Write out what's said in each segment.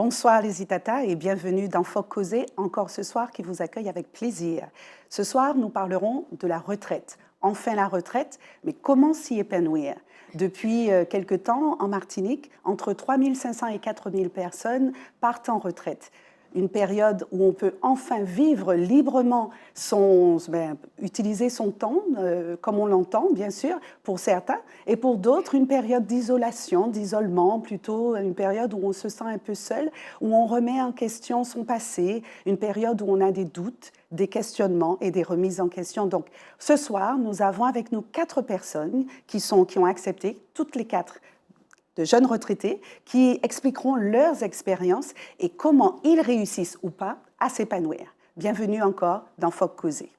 Bonsoir les Itata et bienvenue dans Faut causer, encore ce soir qui vous accueille avec plaisir. Ce soir, nous parlerons de la retraite. Enfin la retraite, mais comment s'y épanouir? Depuis quelque temps, en Martinique, entre 3 500 et 4 000 personnes partent en retraite. Une période où on peut enfin vivre librement, utiliser son temps, comme on l'entend, bien sûr, pour certains, et pour d'autres, une période d'isolation, d'isolement, plutôt une période où on se sent un peu seul, où on remet en question son passé, une période où on a des doutes, des questionnements et des remises en question. Donc, ce soir, nous avons avec nous 4 personnes qui ont accepté, toutes les 4, de jeunes retraités qui expliqueront leurs expériences et comment ils réussissent ou pas à s'épanouir. Bienvenue encore dans Faut causer.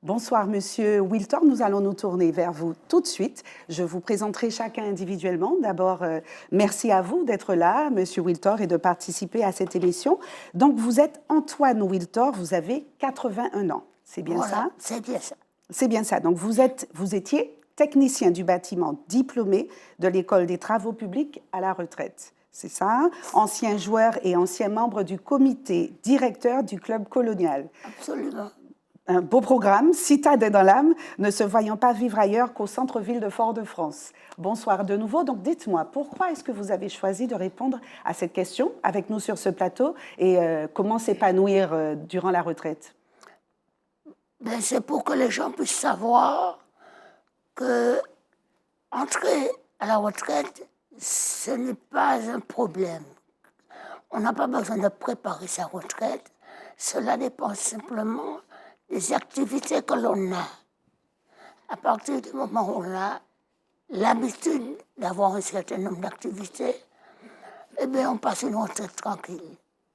Bonsoir, Monsieur Wiltor. Nous allons nous tourner vers vous tout de suite. Je vous présenterai chacun individuellement. D'abord, merci à vous d'être là, Monsieur Wiltor, et de participer à cette émission. Donc, vous êtes Antoine Wiltor, vous avez 81 ans. C'est bien ça? C'est bien ça. C'est bien ça. Donc, vous étiez technicien du bâtiment diplômé de l'École des travaux publics à la retraite. C'est ça? Ancien joueur et ancien membre du comité directeur du club colonial. Absolument. Un beau programme, citadin dans l'âme, ne se voyant pas vivre ailleurs qu'au centre-ville de Fort-de-France. Bonsoir de nouveau. Donc, dites-moi, pourquoi est-ce que vous avez choisi de répondre à cette question avec nous sur ce plateau et comment s'épanouir durant la retraite? Ben, c'est pour que les gens puissent savoir que entrer à la retraite, ce n'est pas un problème. On n'a pas besoin de préparer sa retraite. Cela dépend simplement des activités que l'on a. À partir du moment où on a l'habitude d'avoir un certain nombre d'activités, eh bien, on passe une retraite tranquille.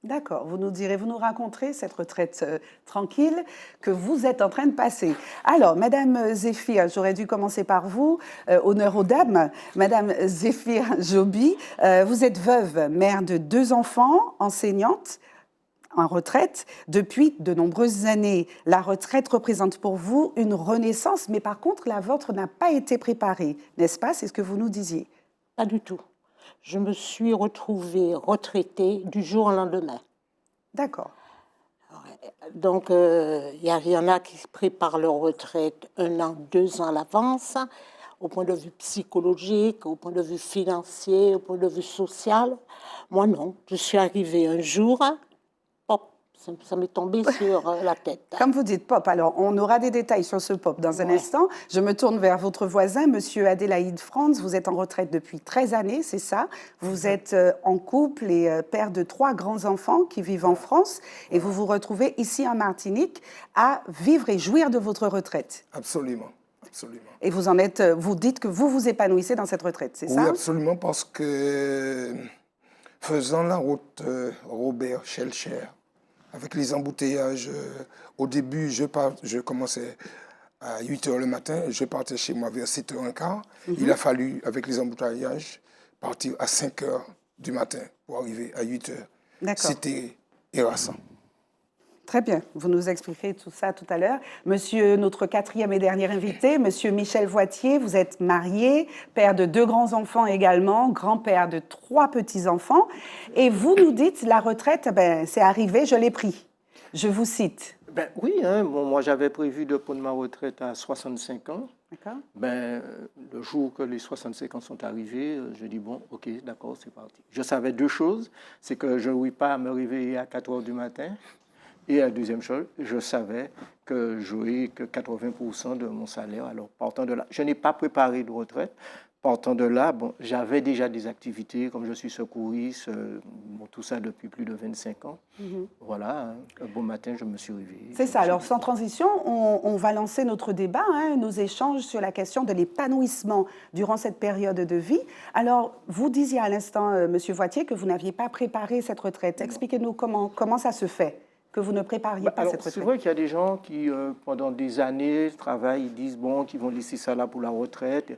D'accord, vous nous raconterez cette retraite tranquille que vous êtes en train de passer. Alors, Madame Zéphir, j'aurais dû commencer par vous, honneur aux dames. Madame Zéphir Joby, vous êtes veuve, mère de 2 enfants, enseignante en retraite depuis de nombreuses années. La retraite représente pour vous une renaissance, mais par contre, la vôtre n'a pas été préparée, n'est-ce pas? C'est ce que vous nous disiez. Pas du tout. Je me suis retrouvée retraitée du jour au lendemain. D'accord. Donc, y en a qui préparent leur retraite 1 an, 2 ans à l'avance, au point de vue psychologique, au point de vue financier, au point de vue social. Moi, non. Je suis arrivée un jour, pop, ça m'est tombé sur la tête. Comme vous dites pop, alors on aura des détails sur ce pop dans un instant. Je me tourne vers votre voisin, Monsieur Adélaïde Franz. Vous êtes en retraite depuis 13 années, c'est ça? Vous êtes en couple et père de 3 grands-enfants qui vivent en France et vous vous retrouvez ici en Martinique à vivre et jouir de votre retraite. Absolument, absolument. Et vous dites que vous vous épanouissez dans cette retraite, c'est ça? Oui, absolument, parce que faisant la route Robert-Schellcher, avec les embouteillages, au début, je commençais à 8 h le matin, je partais chez moi vers 7 h 15. Il a fallu, avec les embouteillages, partir à 5 h du matin pour arriver à 8 h. D'accord. C'était harassant. Très bien, vous nous expliquerez tout ça tout à l'heure. Monsieur, notre 4e et dernier invité, Monsieur Michel Voitier, vous êtes marié, père de 2 grands-enfants également, grand-père de 3 petits-enfants. Et vous nous dites, la retraite, c'est arrivé, je l'ai pris. Je vous cite. Oui, moi j'avais prévu de prendre ma retraite à 65 ans. D'accord. Le jour que les 65 ans sont arrivés, je dis bon, ok, d'accord, c'est parti. Je savais 2 choses, c'est que je n'aurais pas à me réveiller à 4 h du matin. Et la deuxième chose, je savais que j'aurais que 80% de mon salaire. Alors, partant de là, je n'ai pas préparé de retraite. Partant de là, j'avais déjà des activités, comme je suis secouriste, tout ça depuis plus de 25 ans. Voilà, un beau matin, je me suis réveillé. C'est ça. Alors, sans transition, on va lancer notre débat, nos échanges sur la question de l'épanouissement durant cette période de vie. Alors, vous disiez à l'instant, Monsieur Voitier, que vous n'aviez pas préparé cette retraite. Expliquez-nous comment ça se fait que vous ne prépariez pas cette retraite. C'est vrai qu'il y a des gens qui, pendant des années, travaillent, ils disent qu'ils vont laisser ça là pour la retraite.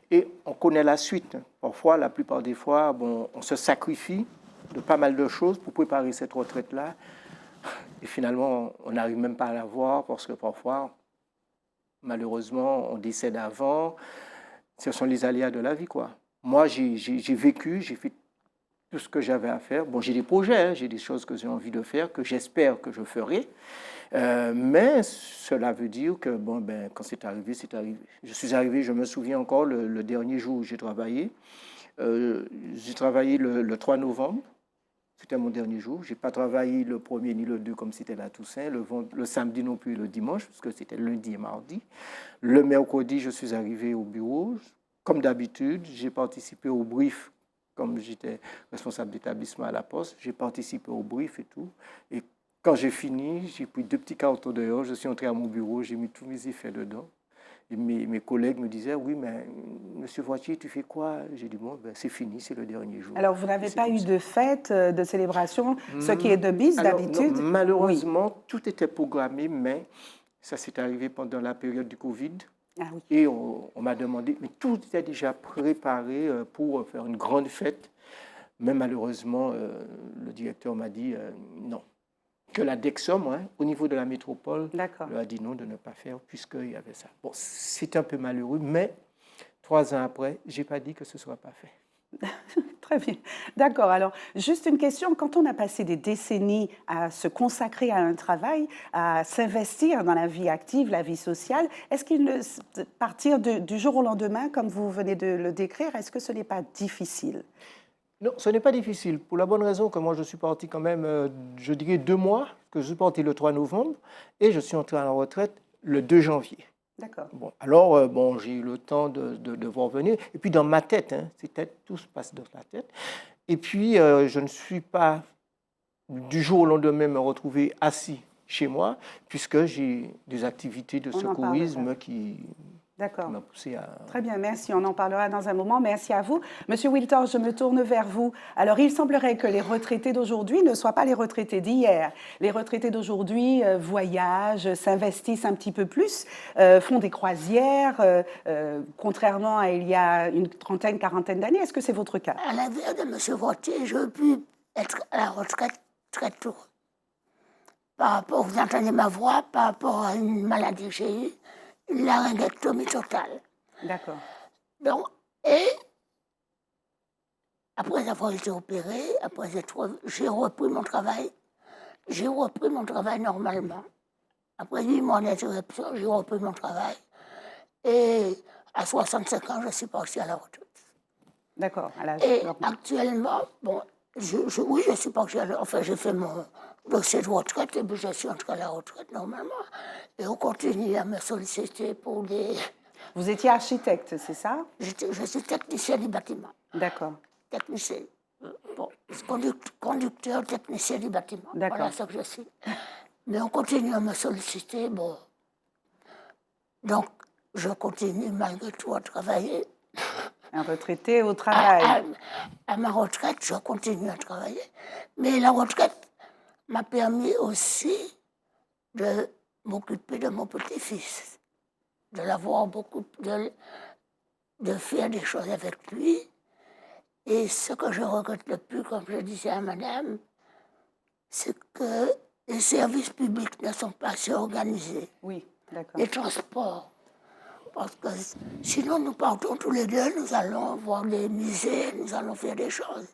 Et on connaît la suite. Parfois, la plupart des fois, on se sacrifie de pas mal de choses pour préparer cette retraite-là. Et finalement, on n'arrive même pas à la voir parce que parfois, malheureusement, on décède avant. Ce sont les aléas de la vie, quoi. Moi, j'ai vécu, j'ai fait tout ce que j'avais à faire. Bon, j'ai des projets, hein, j'ai des choses que j'ai envie de faire, que j'espère que je ferai. Mais cela veut dire que, bon, ben, quand c'est arrivé, c'est arrivé. Je suis arrivé, je me souviens encore, le dernier jour où j'ai travaillé. J'ai travaillé le 3 novembre. C'était mon dernier jour. Je n'ai pas travaillé le 1er ni le 2 comme c'était la Toussaint, le samedi non plus, le dimanche, parce que c'était lundi et mardi. Le mercredi, je suis arrivé au bureau. Comme d'habitude, j'ai participé au brief, comme j'étais responsable d'établissement à la Poste. J'ai participé au brief et tout. Et quand j'ai fini, j'ai pris 2 petits cartons dehors, je suis entré à mon bureau, j'ai mis tous mes effets dedans. Et mes collègues me disaient, oui, mais monsieur Voitier, tu fais quoi? J'ai dit, bon, ben, c'est fini, c'est le dernier jour. Alors, vous n'avez pas eu de fête, de célébration, ce qui est de mise Alors, d'habitude? non, malheureusement, tout était programmé, mais ça s'est arrivé pendant la période du Covid. Ah oui. Et on m'a demandé, mais tout était déjà préparé pour faire une grande fête. Mais malheureusement, le directeur m'a dit non. Que la Dexom, hein, au niveau de la métropole, lui a dit non de ne pas faire puisqu'il y avait ça. Bon, c'est un peu malheureux, mais 3 ans après, je n'ai pas dit que ce ne sera pas fait. Très bien. D'accord. Alors, juste une question. Quand on a passé des décennies à se consacrer à un travail, à s'investir dans la vie active, la vie sociale, est-ce qu'il partir du jour au lendemain, comme vous venez de le décrire, est-ce que ce n'est pas difficile? Non, ce n'est pas difficile, pour la bonne raison que moi je suis parti quand même, je dirais 2 mois, que je suis parti le 3 novembre et je suis entré à la retraite le 2 janvier. D'accord. Bon, alors, bon, j'ai eu le temps de voir venir. Et puis dans ma tête, hein, tout se passe dans la tête. Et puis, je ne suis pas du jour au lendemain me retrouver assis chez moi, puisque j'ai des activités de secourisme qui... D'accord. m'a poussé à... Très bien, merci. On en parlera dans un moment. Merci à vous. Monsieur Wiltor, je me tourne vers vous. Alors, il semblerait que les retraités d'aujourd'hui ne soient pas les retraités d'hier. Les retraités d'aujourd'hui voyagent, s'investissent un petit peu plus, font des croisières, contrairement à il y a une trentaine, quarantaine d'années. Est-ce que c'est votre cas? À l'inverse de M. Voitier, je pu être à la retraite très tôt. Par rapport, vous entendez ma voix, par rapport à une maladie que j'ai eue, une laryngectomie totale. D'accord. Donc, et après avoir été opéré, j'ai repris mon travail. J'ai repris mon travail normalement. Après 8 mois d'interruption, j'ai repris mon travail. Et à 65 ans, je suis parti à la retraite. D'accord. Et actuellement, bon, oui, je suis parti à la retraite. Enfin, j'ai fait mon dossier de retraite et puis je suis entré à la retraite normalement. Et on continue à me solliciter pour des... Vous étiez architecte, c'est ça? Je suis technicien du bâtiment. D'accord. Technicien. Bon, conducteur, technicien du bâtiment. Voilà ce que je suis. Mais on continue à me solliciter. Bon. Donc, je continue malgré tout à travailler. Un retraité au travail. À ma retraite, je continue à travailler. Mais la retraite m'a permis aussi de m'occuper de mon petit-fils, de l'avoir beaucoup, de faire des choses avec lui. Et ce que je regrette le plus, comme je disais à madame, c'est que les services publics ne sont pas assez organisés. Oui, d'accord. Les transports. Parce que sinon, nous partons tous les deux, nous allons voir des musées, nous allons faire des choses.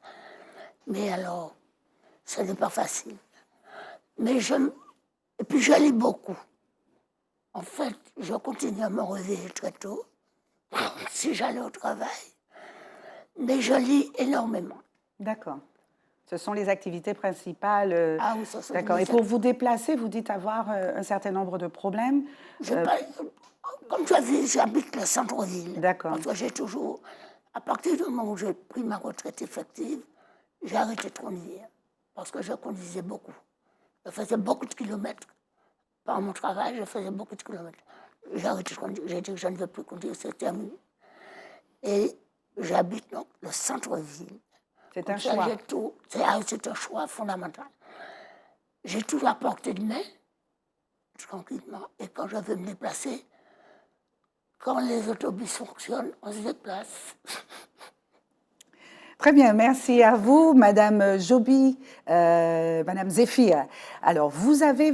Mais alors, ce n'est pas facile. Mais et puis je lis beaucoup. En fait, je continue à me réveiller très tôt, si j'allais au travail. Mais je lis énormément. D'accord. Ce sont les activités principales. Ah oui, ça sont d'accord. Et pour vous déplacer, vous dites avoir un certain nombre de problèmes. Comme tu as vu, j'habite le centre-ville. D'accord. Parce que j'ai toujours, à partir du moment où j'ai pris ma retraite effective, j'ai arrêté de conduire. Parce que je conduisais beaucoup. Je faisais beaucoup de kilomètres. Par mon travail, je faisais beaucoup de kilomètres. J'ai arrêté de conduire. J'ai dit que je ne veux plus conduire, c'est terminé. Et j'habite donc le centre-ville. C'est un choix. C'est un choix fondamental. J'ai tout à portée de main, tranquillement. Et quand je veux me déplacer, quand les autobus fonctionnent, on se déplace. Très bien, merci à vous, Madame Joby, Madame Zéphir. Alors, vous avez,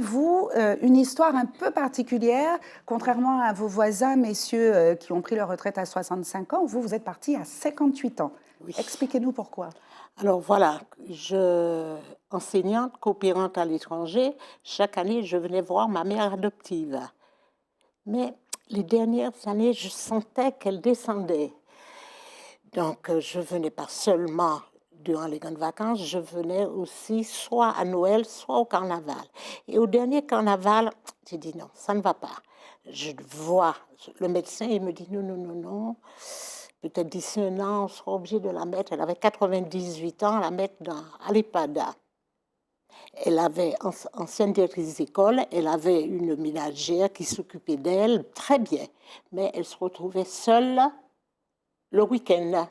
une histoire un peu particulière, contrairement à vos voisins, messieurs, qui ont pris leur retraite à 65 ans. Vous êtes parti à 58 ans. Oui. Expliquez-nous pourquoi. Alors voilà, enseignante, coopérante à l'étranger, chaque année, je venais voir ma mère adoptive. Mais les dernières années, je sentais qu'elle descendait. Donc, je venais pas seulement durant les grandes vacances, je venais aussi soit à Noël, soit au carnaval. Et au dernier carnaval, j'ai dit non, ça ne va pas. Je vois le médecin, il me dit non, non, non, non. Peut-être d'ici un an, on sera obligé de la mettre. Elle avait 98 ans, la mettre à l'EHPAD. Elle avait, ancienne directrice d'école, elle avait une ménagère qui s'occupait d'elle très bien. Mais elle se retrouvait seule le week-end.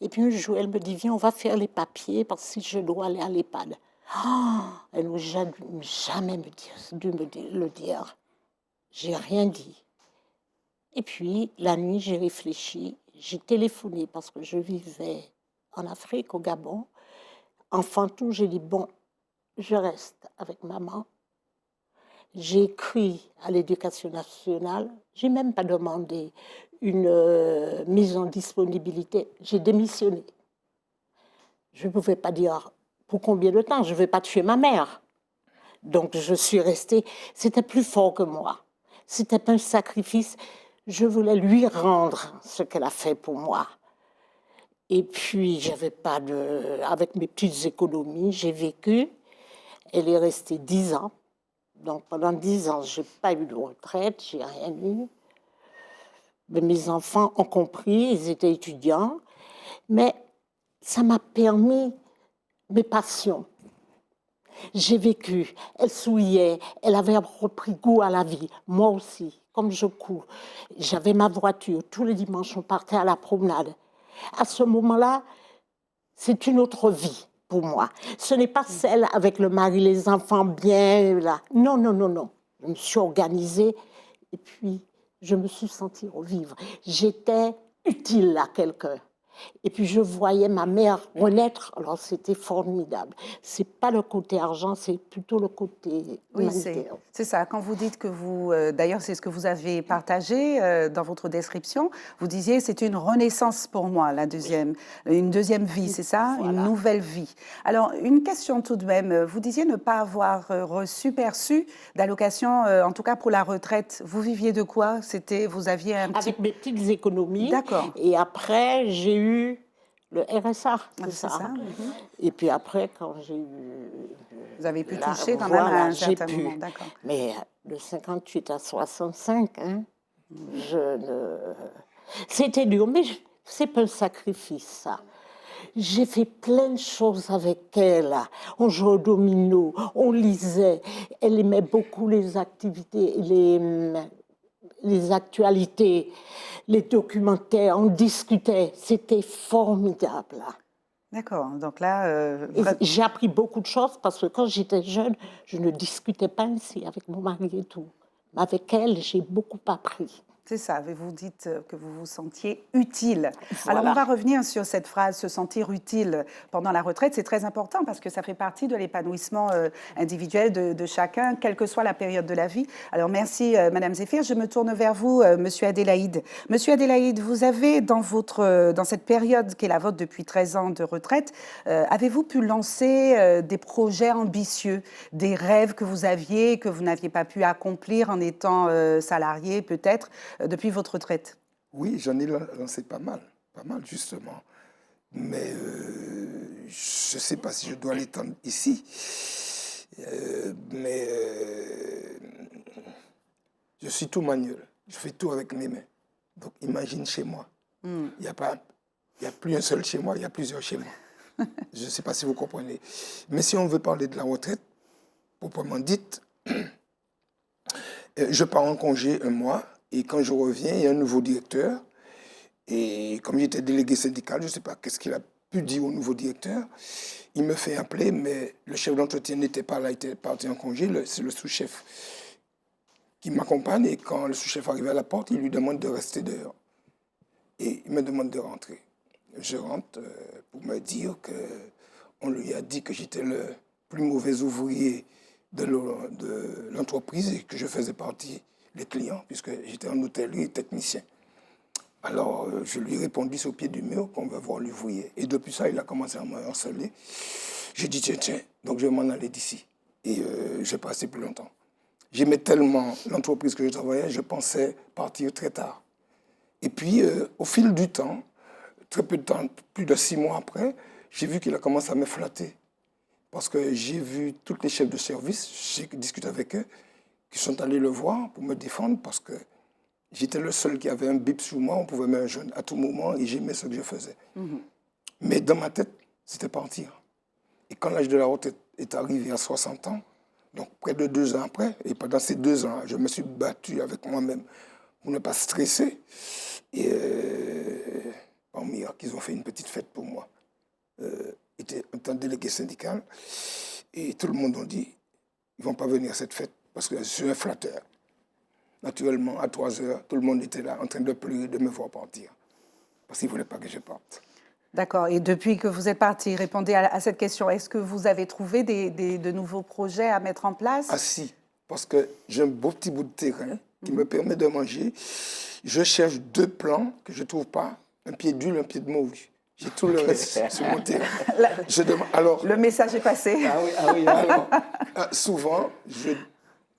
Et puis un jour, elle me dit, viens, on va faire les papiers parce que je dois aller à l'EHPAD. Oh, elle n'a jamais dû le dire. J'ai rien dit. Et puis, la nuit, j'ai réfléchi. J'ai téléphoné parce que je vivais en Afrique, au Gabon. Enfant tout, j'ai dit, bon, je reste avec maman. J'ai écrit à l'Éducation nationale. Je n'ai même pas demandé une mise en disponibilité. J'ai démissionné. Je ne pouvais pas dire pour combien de temps. Je ne vais pas tuer ma mère. Donc, je suis restée. C'était plus fort que moi. C'était un sacrifice. Je voulais lui rendre ce qu'elle a fait pour moi. Et puis, j'avais pas de... Avec mes petites économies, j'ai vécu. Elle est restée 10 ans. Donc, pendant 10 ans, je n'ai pas eu de retraite, je n'ai rien eu. Mais mes enfants ont compris, ils étaient étudiants. Mais ça m'a permis mes passions. J'ai vécu, elle souriait, elle avait repris goût à la vie, moi aussi, comme je cours. J'avais ma voiture, tous les dimanches on partait à la promenade. À ce moment-là, c'est une autre vie pour moi. Ce n'est pas celle avec le mari, les enfants bien là. Non, non, non, non. Je me suis organisée et puis je me suis sentie revivre. J'étais utile à quelqu'un. Et puis je voyais ma mère renaître, alors c'était formidable. C'est pas le côté argent, c'est plutôt le côté Oui, humanitaire. c'est ça. Quand vous dites que vous, d'ailleurs, c'est ce que vous avez partagé dans votre description, vous disiez c'est une renaissance pour moi, une deuxième vie, c'est ça, Voilà. une nouvelle vie. Alors, une question tout de même. Vous disiez ne pas avoir perçu d'allocation, en tout cas pour la retraite. Vous viviez de quoi? C'était, vous aviez un petit. Avec mes petites économies. D'accord. Et après, j'ai eu le RSA, c'est C'est ça. ça. Mhm. Et puis après, quand j'ai eu... Vous avez pu là, toucher quand même à voilà, un j'ai certain pu. moment, d'accord. Mais de 58 à 65, hein, je ne... C'était dur, mais c'est pas un sacrifice, ça. J'ai fait plein de choses avec elle. On jouait au domino, on lisait. Elle aimait beaucoup les activités, les actualités, les documentaires. On discutait. C'était formidable. D'accord. Donc là, Et j'ai appris beaucoup de choses parce que quand j'étais jeune, je ne discutais pas ainsi avec mon mari et tout. Mais avec elle, j'ai beaucoup appris. c'est ça, vous dites que vous vous sentiez utile. Voilà. Alors, on va revenir sur cette phrase, se sentir utile pendant la retraite. C'est très important parce que ça fait partie de l'épanouissement individuel de chacun, quelle que soit la période de la vie. Alors, merci, Madame Zéphir. Je me tourne vers vous, Monsieur Adélaïde. Monsieur Adélaïde, vous avez, dans cette période qui est la vôtre depuis 13 ans de retraite, avez-vous pu lancer des projets ambitieux, des rêves que vous aviez, que vous n'aviez pas pu accomplir en étant salarié, peut-être depuis votre retraite? Oui, j'en ai lancé pas mal justement. Mais je ne sais pas si je dois l'étendre ici. Je suis tout manuel. Je fais tout avec mes mains. Donc imagine chez moi. Il n'y a plus un seul chez moi, il y a plusieurs chez moi. Je ne sais pas si vous comprenez. Mais si on veut parler de la retraite, proprement dite, je pars en congé un mois. Et quand je reviens, il y a un nouveau directeur. Et comme j'étais délégué syndical, je ne sais pas qu'est-ce qu'il a pu dire au nouveau directeur. Il me fait appeler, mais le chef d'entretien n'était pas là, il était parti en congé. C'est le sous-chef qui m'accompagne. Et quand le sous-chef arrive à la porte, il lui demande de rester dehors. Et il me demande de rentrer. Je rentre pour me dire qu'on lui a dit que j'étais le plus mauvais ouvrier de l'entreprise et que je faisais partie des clients, puisque j'étais en hôtellerie et technicien. Alors, je lui ai répondu sur le pied du mur qu'on va voir l'ouvrier. Et depuis ça, il a commencé à me harceler. J'ai dit, tiens, tiens, donc je vais m'en aller d'ici. Et je n'ai pas resté plus longtemps. J'aimais tellement l'entreprise que je travaillais, je pensais partir très tard. Et puis, au fil du temps, très peu de temps, plus de 6 mois après, j'ai vu qu'il a commencé à me flatter. Parce que j'ai vu tous les chefs de service, j'ai discuté avec eux, qui sont allés le voir pour me défendre parce que j'étais le seul qui avait un bip sur moi, on pouvait me joindre à tout moment et j'aimais ce que je faisais. Mais dans ma tête, c'était partir. Et quand l'âge de la retraite est arrivé à 60 ans, donc près de 2 ans après, et pendant ces 2 ans, je me suis battu avec moi-même pour ne pas stresser. Et en miracle, ils ont fait une petite fête pour moi. J'étais un délégué syndical et tout le monde a dit, ils ne vont pas venir à cette fête parce que je suis un flatteur. Naturellement, à 3 heures, tout le monde était là en train de pleurer de me voir partir parce qu'ils ne voulaient pas que je parte. D'accord. Et depuis que vous êtes parti, répondez à cette question. Est-ce que vous avez trouvé de nouveaux projets à mettre en place? Ah si, parce que j'ai un beau petit bout de terrain qui me permet de manger. Je cherche 2 plants que je ne trouve pas, un pied d'huile, un pied de morue. J'ai tout le reste sur mon terrain. Je demande, alors, Le message est passé. alors, souvent,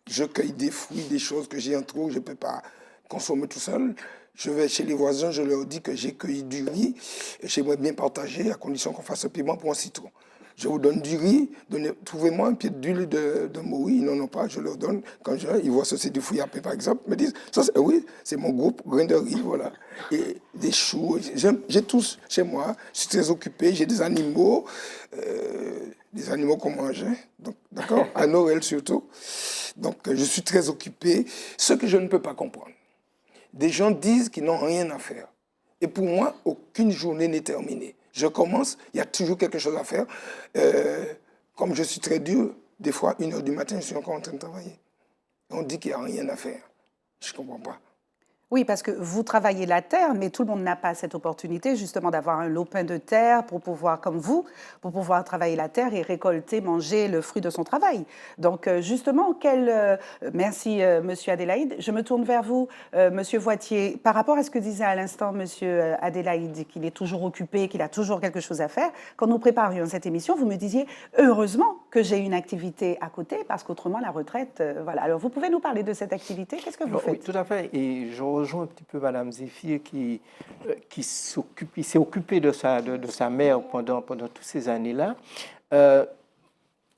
je cueille des fruits, des choses que j'ai en trop, je ne peux pas consommer tout seul. Je vais chez les voisins, je leur dis que j'ai cueilli du riz et j'aimerais bien partager à condition qu'on fasse un paiement pour un citron. Je vous donne du riz, trouvez-moi un pied d'huile de morue, ils n'en ont pas, je leur donne. Quand ils voient ça, c'est du fruit à pain par exemple, ils me disent, ça, oui, c'est mon groupe, grain de riz, voilà. Et des choux, j'ai tout chez moi, je suis très occupé, j'ai des animaux qu'on mange, d'accord, à Noël surtout. Donc je suis très occupé. Ce que je ne peux pas comprendre, des gens disent qu'ils n'ont rien à faire. Et pour moi, aucune journée n'est terminée. Je commence, il y a toujours quelque chose à faire. Comme je suis très dur, des fois, 1h du matin, je suis encore en train de travailler. On dit qu'il n'y a rien à faire. Je ne comprends pas. Oui, parce que vous travaillez la terre, mais tout le monde n'a pas cette opportunité justement d'avoir un lopin de terre pour pouvoir, comme vous, pour pouvoir travailler la terre et récolter, manger le fruit de son travail. Donc justement, merci Monsieur Adélaïde. Je me tourne vers vous, Monsieur Voitier. Par rapport à ce que disait à l'instant Monsieur Adélaïde, qu'il est toujours occupé, qu'il a toujours quelque chose à faire, quand nous préparions cette émission, vous me disiez heureusement que j'ai une activité à côté, parce qu'autrement la retraite, voilà. Alors vous pouvez nous parler de cette activité? Qu'est-ce que vous faites? Oui, tout à fait. Et je rejoins un petit peu Madame Zéphir qui s'est occupée de sa mère pendant toutes ces années-là.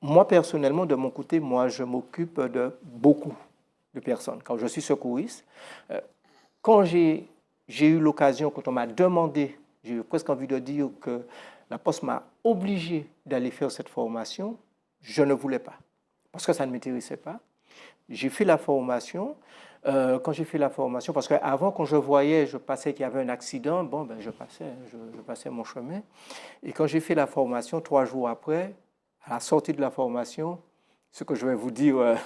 Moi, personnellement, de mon côté, je m'occupe de beaucoup de personnes. Quand je suis secouriste, quand j'ai eu l'occasion, quand on m'a demandé, j'ai presque envie de dire que la Poste m'a obligé d'aller faire cette formation, je ne voulais pas, parce que ça ne m'intéressait pas. J'ai fait la formation. Quand j'ai fait la formation, parce qu'avant, quand je passais qu'il y avait un accident, je passais mon chemin. Et quand j'ai fait la formation, 3 jours après, à la sortie de la formation, ce que je vais vous dire,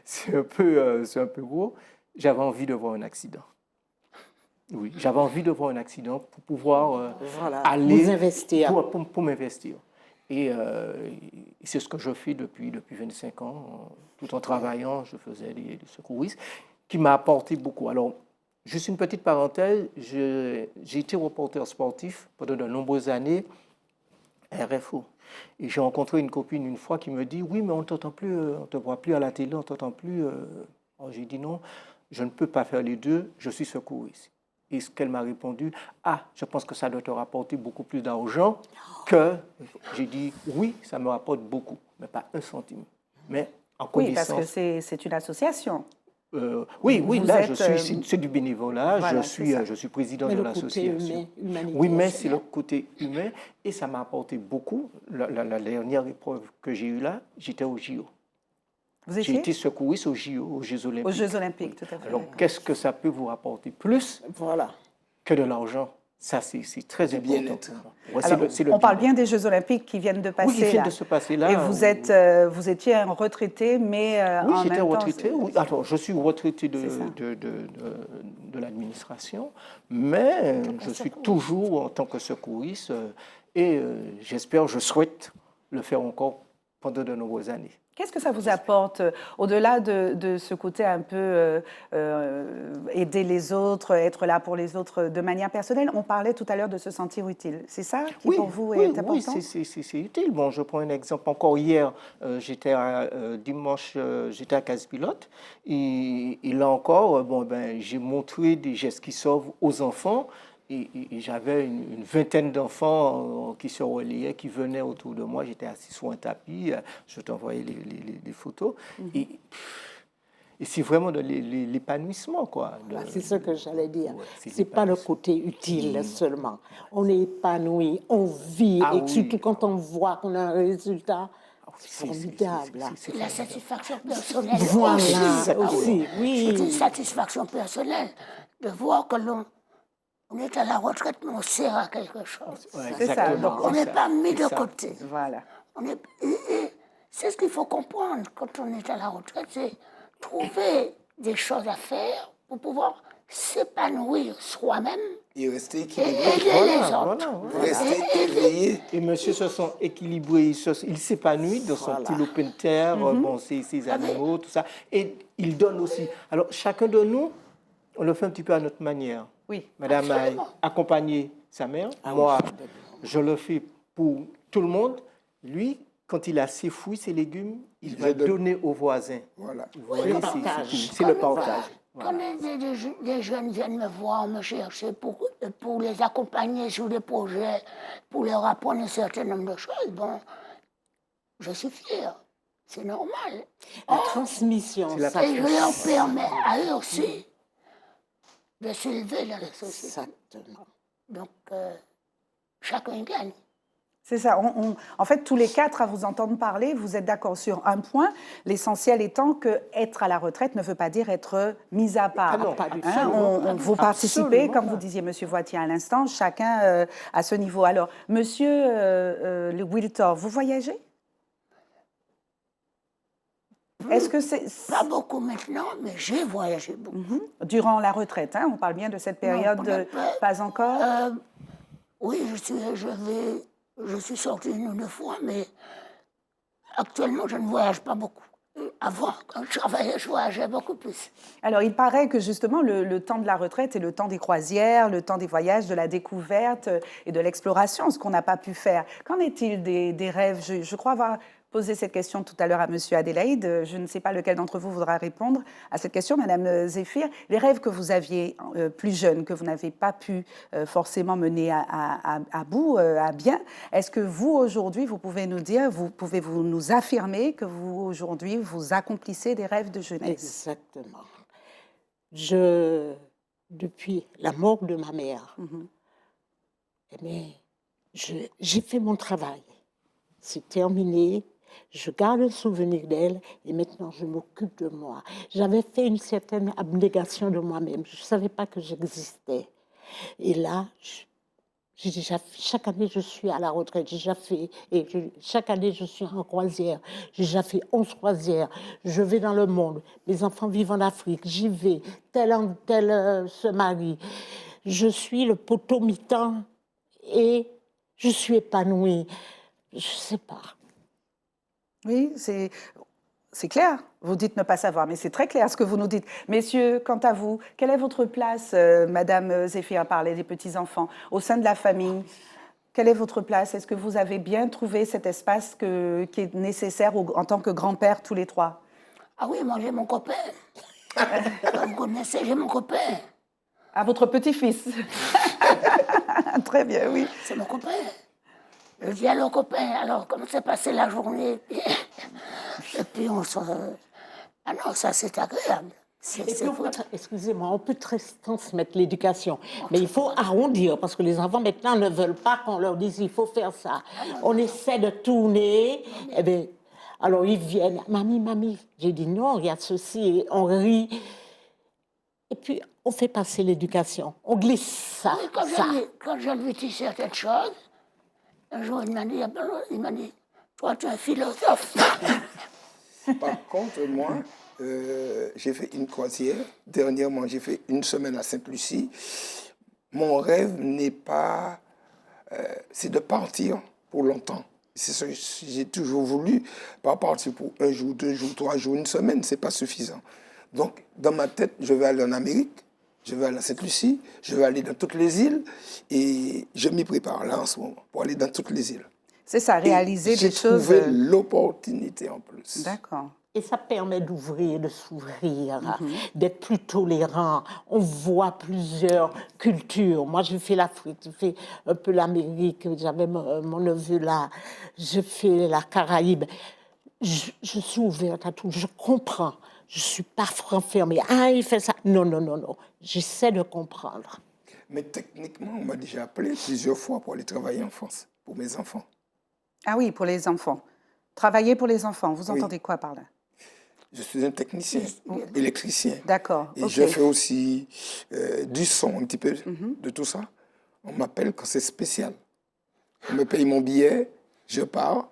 c'est un peu gros, j'avais envie de voir un accident. Oui, j'avais envie de voir un accident pour pouvoir aller... Vous investir. Pour m'investir. Et c'est ce que je fais depuis 25 ans. Tout en travaillant, je faisais des secouristes, qui m'a apporté beaucoup. Alors, juste une petite parenthèse, j'ai été reporter sportif pendant de nombreuses années, RFO. Et j'ai rencontré une copine une fois qui me dit « Oui, mais on ne t'entend plus, on ne te voit plus à la télé, on ne t'entend plus. » Alors, j'ai dit « Non, je ne peux pas faire les deux, je suis secouriste. » Et ce qu'elle m'a répondu, « Ah, je pense que ça doit te rapporter beaucoup plus d'argent que... » J'ai dit, oui, ça me rapporte beaucoup, mais pas 1 centime. Mais en connaissance... Oui, parce que c'est une association. Oui, là, c'est du bénévolat, voilà, je suis président de l'association. Oui, mais c'est le côté humain, et ça m'a apporté beaucoup. La dernière épreuve que j'ai eue là, j'étais au JO. J'ai été secouriste aux Jeux Olympiques. Aux Jeux Olympiques, tout à fait. Alors, qu'est-ce que ça peut vous rapporter plus que de l'argent? Ça, c'est très important. Ouais, alors, on parle bien des Jeux Olympiques qui viennent de passer. Oui, qui viennent de se passer là. Et vous étiez un retraité, mais oui, en j'étais même retraité. temps, Oui. Alors, je suis retraité de l'administration, mais je suis toujours en tant que secouriste et je souhaite le faire encore pendant de nombreuses années. Qu'est-ce que ça vous apporte, au-delà de ce côté un peu aider les autres, être là pour les autres de manière personnelle? On parlait tout à l'heure de se sentir utile. C'est ça qui pour vous est important? Oui, c'est utile. Bon, je prends un exemple. Encore hier, dimanche, j'étais à Case-Pilote. Et là encore, j'ai montré des gestes qui sauvent aux enfants. Et j'avais une vingtaine d'enfants qui se relayaient, qui venaient autour de moi. J'étais assis sur un tapis, je t'envoyais les photos. Et c'est vraiment de l'épanouissement, quoi. C'est ce que j'allais dire. Ouais, C'est pas le côté utile seulement. On est épanoui, on vit, et surtout quand on voit qu'on a un résultat formidable. C'est la satisfaction personnelle. Voilà, aussi, oui. C'est une satisfaction personnelle de voir que on est à la retraite, mais on sert à quelque chose. Ouais, C'est ça. Donc, On n'est pas mis de ça. côté. Voilà. Et c'est ce qu'il faut comprendre quand on est à la retraite, c'est trouver des choses à faire pour pouvoir s'épanouir soi-même Et rester et équilibré. aider les autres. Rester éveillé. Et monsieur se sent équilibré, il s'épanouit dans son petit lopin de terre, bon, ses animaux, tout ça. Et il donne aussi. Alors, chacun de nous, on le fait un petit peu à notre manière. Oui. Madame a accompagné sa mère. Moi, je le fais pour tout le monde. Lui, quand il a ses fruits, ses légumes, il va donner aux voisins. Voilà. Vous voyez, c'est le partage. Voilà. Quand des jeunes viennent me voir, me chercher pour les accompagner sur des projets, pour leur apprendre un certain nombre de choses, bon, je suis fier. C'est normal. La transmission, ça. Et je leur permets à eux aussi de s'élever dans la société. Exactement. Donc, chacun gagne. C'est ça. En fait, tous les quatre, à vous entendre parler, vous êtes d'accord sur un point, l'essentiel étant que être à la retraite ne veut pas dire être mis à part. Ah non, pas du tout. Vous participez, comme vous disiez, Monsieur Voitier, à l'instant, chacun à ce niveau. Alors, Monsieur le Wiltor, vous voyagez? Est-ce que c'est... Pas beaucoup maintenant, mais j'ai voyagé beaucoup. Durant la retraite, hein, on parle bien de cette période, pas encore? Oui, je suis sorti une ou deux fois, mais actuellement, je ne voyage pas beaucoup. Avant, quand je travaillais, je voyageais beaucoup plus. Alors, il paraît que justement, le temps de la retraite est le temps des croisières, le temps des voyages, de la découverte et de l'exploration, ce qu'on n'a pas pu faire. Qu'en est-il des rêves? Je crois avoir posé cette question tout à l'heure à Monsieur Adélaïde. Je ne sais pas lequel d'entre vous voudra répondre à cette question, Madame Zéphir. Les rêves que vous aviez plus jeunes, que vous n'avez pas pu forcément mener à bout, à bien, est-ce que vous, aujourd'hui, vous pouvez nous dire, pouvez-vous nous affirmer que vous, aujourd'hui, vous accomplissez des rêves de jeunesse? Exactement. Depuis la mort de ma mère, j'ai fait mon travail. C'est terminé. Je garde le souvenir d'elle et maintenant je m'occupe de moi. J'avais fait une certaine abnégation de moi-même. Je ne savais pas que j'existais. Et là, chaque année je suis à la retraite. Chaque année je suis en croisière. J'ai déjà fait 11 croisières. Je vais dans le monde. Mes enfants vivent en Afrique. J'y vais. Tel se marie. Je suis le poteau mi-temps et je suis épanouie. Je ne sais pas. Oui, c'est clair. Vous dites ne pas savoir, mais c'est très clair ce que vous nous dites. Messieurs, quant à vous, quelle est votre place, Madame Zéphir parlait des petits-enfants, au sein de la famille? Quelle est votre place? Est-ce que vous avez bien trouvé cet espace qui est nécessaire en tant que grand-père, tous les trois? Ah oui, moi j'ai mon copain. Comme vous connaissez, j'ai mon copain. À votre petit-fils. Très bien, oui. C'est mon copain. Je dis alors copain, alors comment s'est passée la journée? Et puis on se... Ah non, ça c'est agréable. Excusez-moi, on peut transmettre l'éducation, mais il faut arrondir parce que les enfants maintenant ne veulent pas qu'on leur dise il faut faire ça. On essaie de tourner, et bien, alors ils viennent, mamie, j'ai dit non, il y a ceci, et on rit. Et puis on fait passer l'éducation, on glisse ça. Oui, quand je lui dis certaines choses, un jour, il m'a dit, toi, tu es un philosophe. Par contre, moi, j'ai fait une croisière. Dernièrement, j'ai fait une semaine à Sainte-Lucie. Mon rêve n'est pas... c'est de partir pour longtemps. C'est ce que j'ai toujours voulu. Pas partir pour 1 jour, 2 jours, 3 jours, une semaine, c'est pas suffisant. Donc, dans ma tête, je vais aller en Amérique, je vais aller à Sainte-Lucie, je vais aller dans toutes les îles, et je m'y prépare là en ce moment pour aller dans toutes les îles. C'est ça, réaliser J'ai des choses. trouvé l'opportunité en plus. D'accord. Et ça permet d'ouvrir, de s'ouvrir, d'être plus tolérant. On voit plusieurs cultures. Moi, je fais l'Afrique, je fais un peu l'Amérique, j'avais mon neveu là, je fais la Caraïbe. Je suis ouverte à tout, je comprends. Je ne suis pas renfermée. Ah, il fait ça. Non, non, non, non. J'essaie de comprendre. Mais techniquement, on m'a déjà appelé plusieurs fois pour aller travailler en France, pour mes enfants. Ah oui, pour les enfants. Travailler pour les enfants, vous Oui. entendez quoi par là? Je suis un technicien, électricien. D'accord. Et ok. je fais aussi du son, un petit peu de tout ça. On m'appelle quand c'est spécial. On me paye mon billet, je pars,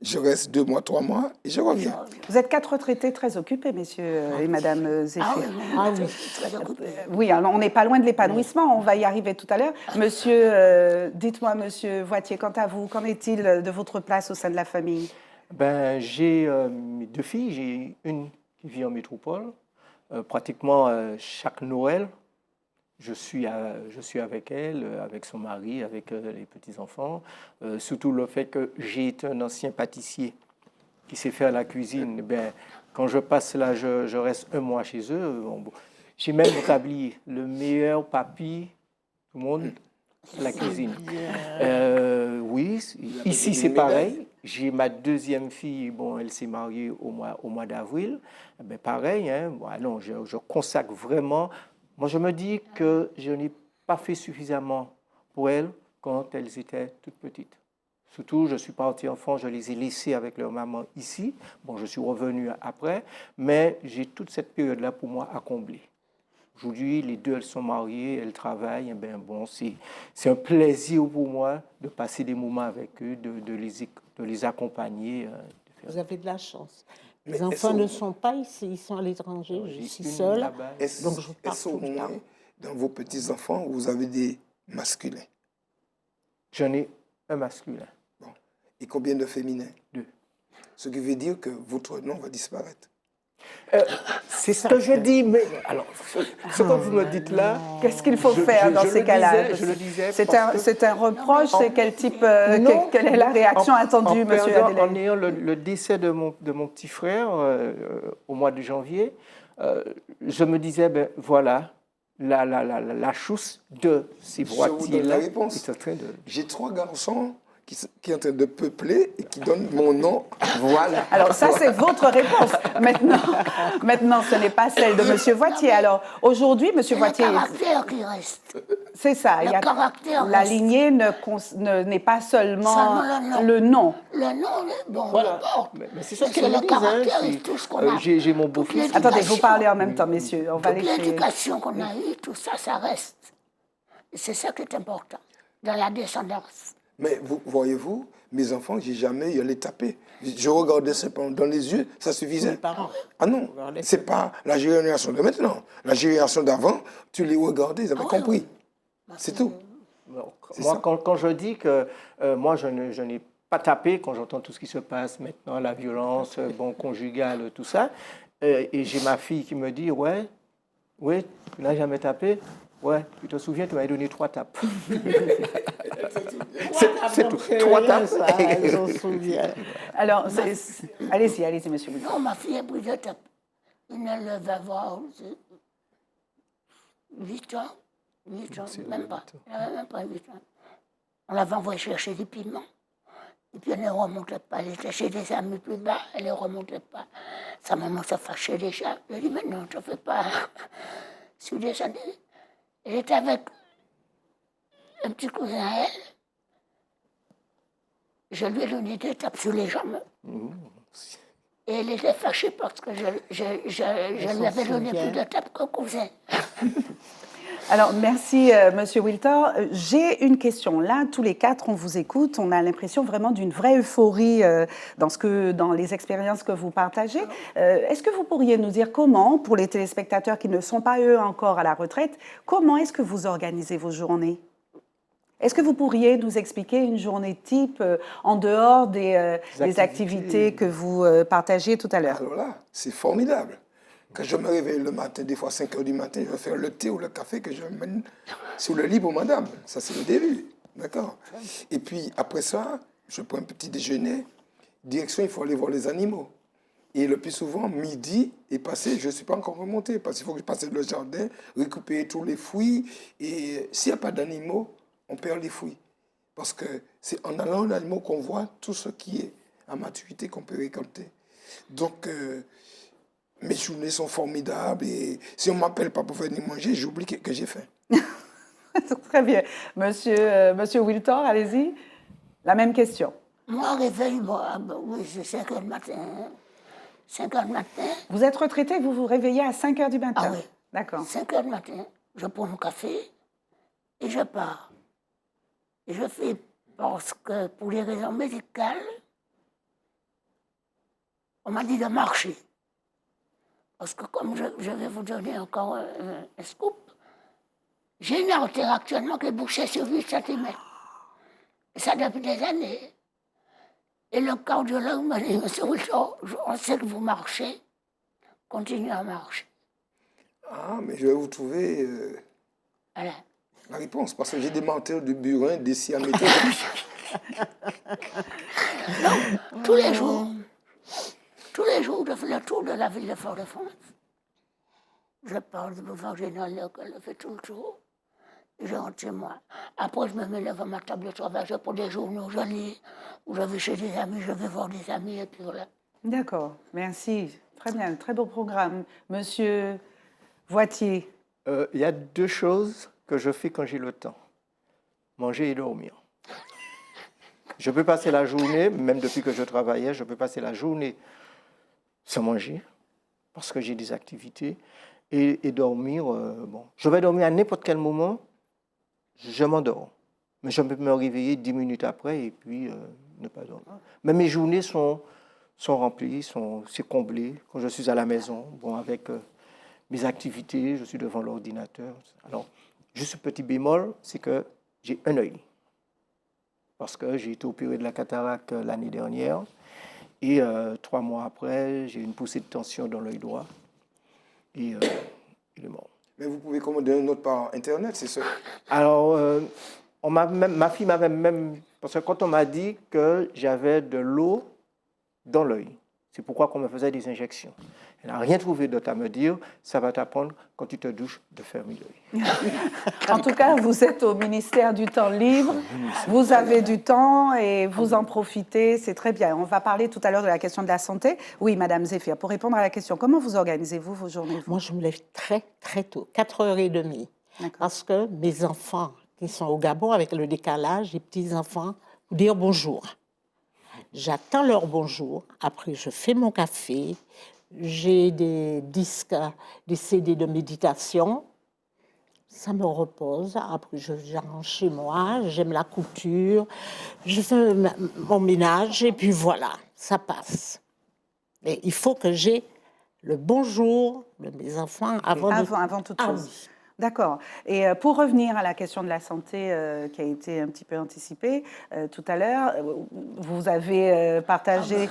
je reste 2 mois, 3 mois et je reviens. Vous êtes 4 retraités très occupés, messieurs et madame Zéphir. Ah oui, très occupé. Oui, alors on n'est pas loin de l'épanouissement, on va y arriver tout à l'heure. Monsieur, dites-moi, monsieur Voitier, quant à vous, qu'en est-il de votre place au sein de la famille? Ben, j'ai mes 2 filles. J'ai une qui vit en métropole. Pratiquement chaque Noël, je suis avec elle, avec son mari, avec les petits-enfants. Surtout le fait que j'ai été un ancien pâtissier qui sait faire la cuisine. Ben, quand je passe là, je reste 1 mois chez eux. Bon, j'ai même établi le meilleur papy du monde, la cuisine. Oui, ici c'est pareil. J'ai ma 2e fille, bon, elle s'est mariée au mois d'avril. Ben, pareil, hein, bon, non, je consacre vraiment. Moi, je me dis que je n'ai pas fait suffisamment pour elles quand elles étaient toutes petites. Surtout, je suis parti en France, je les ai laissées avec leur maman ici. Bon, je suis revenu après, mais j'ai toute cette période-là pour moi à combler. Aujourd'hui, les 2, elles sont mariées, elles travaillent. Eh bien, bon, c'est un plaisir pour moi de passer des moments avec eux, de les accompagner. Vous avez de la chance. Mais Les enfants ne sont pas ici, ils sont à l'étranger. Je suis seule, donc je pars Est-ce au tout le temps. moins, dans vos petits-enfants, vous avez des masculins? J'en ai un masculin. Bon. Et combien de féminins? 2. Ce qui veut dire que votre nom va disparaître. C'est ce que je dis, mais alors, ce que vous me dites là... Qu'est-ce qu'il faut faire dans ces cas-là? Je le disais. C'est un reproche, c'est quel type, Non. quelle est la réaction attendue, monsieur En Adelaide? ayant le décès de mon petit frère au mois de janvier, je me disais, ben voilà, la chousse de ces Je vous donne la Voitiers-là réponse. est en train de... J'ai 3 garçons qui sont en train de peupler et qui donnent mon nom. Voilà. Alors ça, c'est votre réponse. Maintenant, ce n'est pas celle de monsieur Voitier. Alors aujourd'hui, monsieur C'est le Voitier, caractère qui reste. c'est ça. Le caractère la reste. lignée n'est pas seulement le nom. Le nom, bon, Voilà. d'abord, Mais c'est ça c'est que je le disais. caractère et tout ce qu'on a. J'ai mon beau-fils. Toutes les- Attendez, vous parlez en même temps, messieurs. On va Toute laisser. l'éducation qu'on a eue, tout ça, ça reste. Et c'est ça qui est important, dans la descendance. Mais voyez-vous, mes enfants, j'ai jamais eu à les taper. Je regardais simplement dans les yeux, ça suffisait. Les parents. Ah non, c'est pas la génération de maintenant. La génération d'avant, tu les regardais, ils avaient compris. C'est tout. Moi, quand je dis que moi, je n'ai pas tapé, quand j'entends tout ce qui se passe maintenant, la violence bon, conjugale, tout ça, et j'ai ma fille qui me dit, ouais, tu n'as jamais tapé? Ouais, tu te souviens, tu m'avais donné 3 tapes. C'est tout. 3 tapes. Ça, je me souviens. Alors, allez-y, monsieur Boudin. Non, ma fille a pris de tape. Elle va avoir 8 ans. 8 ans, même pas. Elle avait même pas 8 ans. On l'avait envoyée chercher des piments. Et puis elle ne remontait pas. Elle était chez des amis plus bas, elle ne remontait pas. Sa maman se fâchait déjà. Je lui ai dit, mais non, je ne fais pas. Je suis descendue. Elle était avec un petit cousin à elle. Je lui ai donné des tapes sur les jambes. Et elle était fâchée parce que je lui avais donné plus de tapes qu'un cousin. Alors, merci, monsieur Wiltor. J'ai une question. Là, tous les 4, on vous écoute. On a l'impression vraiment d'une vraie euphorie dans les expériences que vous partagez. Est-ce que vous pourriez nous dire comment, pour les téléspectateurs qui ne sont pas, eux, encore à la retraite, comment est-ce que vous organisez vos journées? Est-ce que vous pourriez nous expliquer une journée type en dehors des activités que vous partagiez tout à l'heure? Alors là, c'est formidable. Quand je me réveille le matin, des fois 5 heures du matin, je vais faire le thé ou le café que je mène sur le lit pour madame. Ça, c'est le début. D'accord? Et puis, après ça, je prends un petit déjeuner. Direction, il faut aller voir les animaux. Et le plus souvent, midi est passé, je ne suis pas encore remonté parce qu'il faut que je passe le jardin, récupérer tous les fruits. Et s'il n'y a pas d'animaux, on perd les fruits. Parce que c'est en allant aux animaux qu'on voit tout ce qui est à maturité qu'on peut récolter. Donc, mes journées sont formidables et si on ne m'appelle pas pour venir manger, j'oublie que j'ai faim. Très bien. Monsieur Wiltor, allez-y. La même question. Moi, réveil, oui, c'est 5 heures du matin. 5 heures du matin. Vous êtes retraité, vous vous réveillez à 5 heures du matin? Ah oui. D'accord. 5 heures du matin, je prends mon café et je pars. Et je fais, parce que pour les raisons médicales, on m'a dit de marcher. Parce que comme je vais vous donner encore un scoop, j'ai une artère actuellement qui est bouchée sur 8 cm. Et ça depuis des années. Et le cardiologue m'a dit, monsieur Wilson, on sait que vous marchez, continuez à marcher. Ah, mais je vais vous trouver Voilà. la réponse parce que j'ai des menteurs de burin, des siamétés. Tous les jours, je fais le tour de la ville de Fort-de-France. Je pars du boulevard général, je le fais tout le tour. Et je rentre chez moi. Après, je me mets devant ma table de travail, je prends des journaux, je lis, ou je vais chez des amis, je vais voir des amis, et puis voilà. D'accord, merci. Très bien, très beau programme. Monsieur Voitier. Il y a deux choses que je fais quand j'ai le temps. Manger et dormir. Je peux passer la journée, même depuis que je travaillais, je peux passer la journée sans manger, parce que j'ai des activités, et dormir, bon. Je vais dormir à n'importe quel moment, je m'endors. Mais je peux me réveiller 10 minutes après et puis ne pas dormir. Mais mes journées sont remplies, c'est comblé. Quand je suis à la maison, bon, avec mes activités, je suis devant l'ordinateur. Alors, juste un petit bémol, c'est que j'ai un œil. Parce que j'ai été opéré de la cataracte l'année dernière. Et 3 mois après, j'ai une poussée de tension dans l'œil droit. Et il est mort. Mais vous pouvez commander un autre par Internet, c'est ça? Alors, ma fille m'avait même... Parce que quand on m'a dit que j'avais de l'eau dans l'œil, c'est pourquoi qu'on me faisait des injections. Elle n'a rien trouvé d'autre à me dire, ça va t'apprendre quand tu te douches de fermer l'œil. En tout cas, vous êtes au ministère du temps libre, vous avez du temps et vous en profitez, c'est très bien. On va parler tout à l'heure de la question de la santé. Oui, Madame Zéphir, pour répondre à la question, comment vous organisez-vous vos journées? Moi, je me lève très, très tôt, 4h30. Parce que mes enfants qui sont au Gabon, avec le décalage, les petits-enfants, vous dire bonjour. J'attends leur bonjour. Après, je fais mon café. J'ai des disques, des CD de méditation. Ça me repose. Après, je rentre chez moi. J'aime la couture. Je fais mon ménage et puis voilà, ça passe. Mais il faut que j'ai le bonjour de mes enfants Avant toute chose. Oui. D'accord. Et pour revenir à la question de la santé qui a été un petit peu anticipée tout à l'heure, vous avez partagé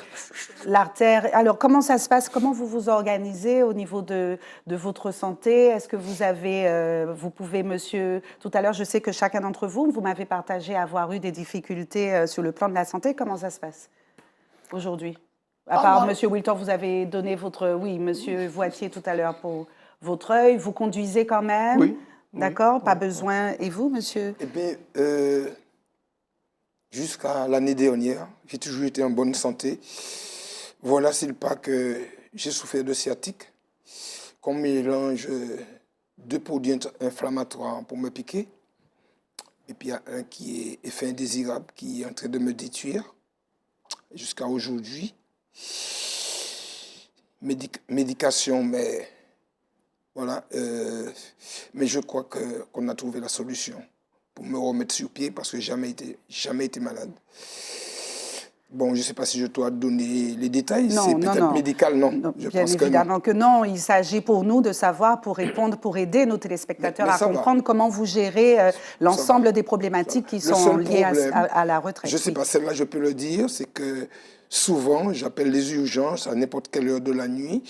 l'artère. Alors, comment ça se passe? Comment vous vous organisez au niveau de votre santé? Est-ce que vous avez, vous pouvez, monsieur, tout à l'heure, je sais que chacun d'entre vous, vous m'avez partagé avoir eu des difficultés sur le plan de la santé. Comment ça se passe aujourd'hui? À part monsieur Wilton, vous avez donné votre... Oui, monsieur Voitier tout à l'heure pour... Votre œil, vous conduisez quand même? Oui. D'accord, Oui, pas oui, besoin. Et vous, monsieur? Eh bien, jusqu'à l'année dernière, j'ai toujours été en bonne santé. Voilà, c'est le pas que j'ai souffert de sciatique, qu'on mélange 2 produits inflammatoires pour me piquer. Et puis, il y a un qui est effet indésirable, qui est en train de me détruire jusqu'à aujourd'hui. Médication, mais... Voilà, mais je crois qu'on a trouvé la solution pour me remettre sur pied parce que j'ai jamais été malade. Bon, je ne sais pas si je dois donner les détails. Non, C'est non, peut-être non. médical, non. Non, Je bien pense que non. évidemment que non. Il s'agit pour nous de savoir, pour répondre, pour aider nos téléspectateurs Mais à ça va. comprendre comment vous gérez l'ensemble va. des problématiques qui Le sont seul liées problème, à la retraite. je ne sais Oui. pas, celle-là, je peux le dire, c'est que souvent, j'appelle les urgences à n'importe quelle heure de la nuit.